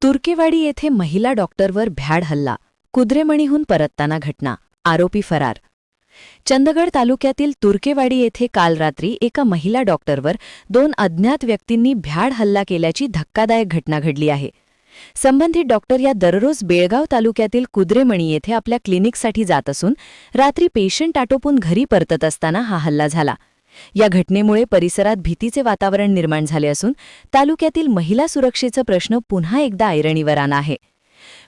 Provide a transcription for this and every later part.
तुर्केवाडी येथे महिला डॉक्टरवर भ्याड हल्ला, कुद्रेमणीहून परतताना घटना, आरोपी फरार. चंदगड तालुक्यातील तुर्केवाडी येथे काल रात्री एका महिला डॉक्टरवर 2 अज्ञात व्यक्तींनी भ्याड हल्ला केल्याची धक्कादायक घटना घडली आहे. संबंधित डॉक्टर या दररोज बेळगाव तालुक्यातील कुद्रेमणी येथे आपल्या क्लिनिकसाठी जात असून रात्री पेशंट आटोपून घरी परतत असताना हा हल्ला झाला. या घटनेमुळे परिसरात भीतीचे वातावरण निर्माण झाले असून तालुक्यातील महिला सुरक्षेचा प्रश्न पुन्हा एकदा ऐरणीवर आला आहे.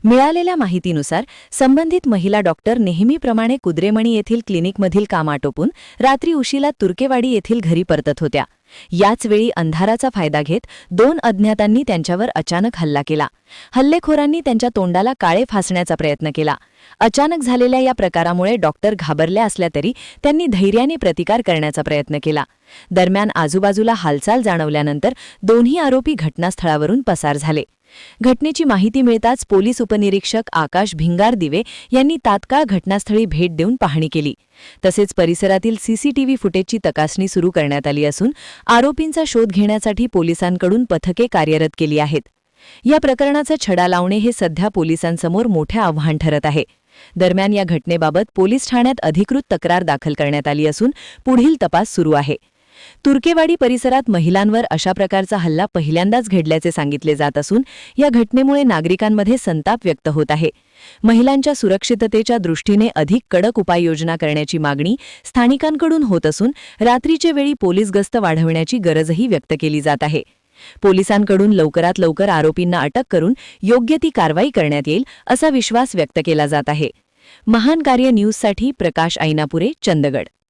मिळालेल्या माहितीनुसार संबंधित महिला डॉक्टर नेहमीप्रमाणे कुद्रेमणी येथील क्लिनिकमधील काम आटोपून रात्री उशिरा तुर्केवाडी येथील घरी परतत होत्या. याच वेळी अंधाराचा फायदा घेत 2 अज्ञातांनी त्यांच्यावर अचानक हल्ला केला. हल्लेखोरांनी त्यांच्या तोंडाला काळे फासण्याचा प्रयत्न केला. अचानक झालेल्या या प्रकारामुळे डॉक्टर घाबरल्या असल्या तरी त्यांनी धैर्याने प्रतिकार करण्याचा प्रयत्न केला. दरम्यान आजूबाजूला हालचाल जाणवल्यानंतर दोन्ही आरोपी घटनास्थळावरून पसार झाले. घटनेची माहिती मिळताच पोलीस उपनिरीक्षक आकाश भिंगार दिवे यांनी तात्काळ घटनास्थळी भेट देऊन पाहणी केली. तसेच परिसरातील सीसीटीव्ही फुटेजची तपासणी सुरू करण्यात आली असून आरोपींचा शोध घेण्यासाठी पोलिसांकडून पथके कार्यरत केली आहेत. या प्रकरणाचा छडा लावणे हे सध्या पोलिसांसमोर मोठे आव्हान ठरत आहे. दरम्यान या घटनेबाबत पोलीस ठाण्यात अधिकृत तक्रार दाखल करण्यात आली असून पुढील तपास सुरू आहे. तुर्केवाडी परिसरात महिलांवर अशा प्रकारचा हल्ला पहिल्यांदाच घडल्याचे सांगितले जात असून या घटनेमुळे नागरिकांमध्ये संताप व्यक्त होत आहे. महिलांच्या सुरक्षिततेच्या दृष्टीने अधिक कडक उपाययोजना करण्याची मागणी स्थानिकांकडून होत असून रात्रीच्या वेळी पोलीस गस्त वाढवण्याची गरजही व्यक्त केली जात आहे. पोलिसांकडून लवकरात लवकर आरोपींना अटक करून योग्य ती कारवाई करण्यात येईल असा विश्वास व्यक्त केला जात आहे. महान कार्य न्यूजसाठी प्रकाश ऐनापुरे, चंदगड.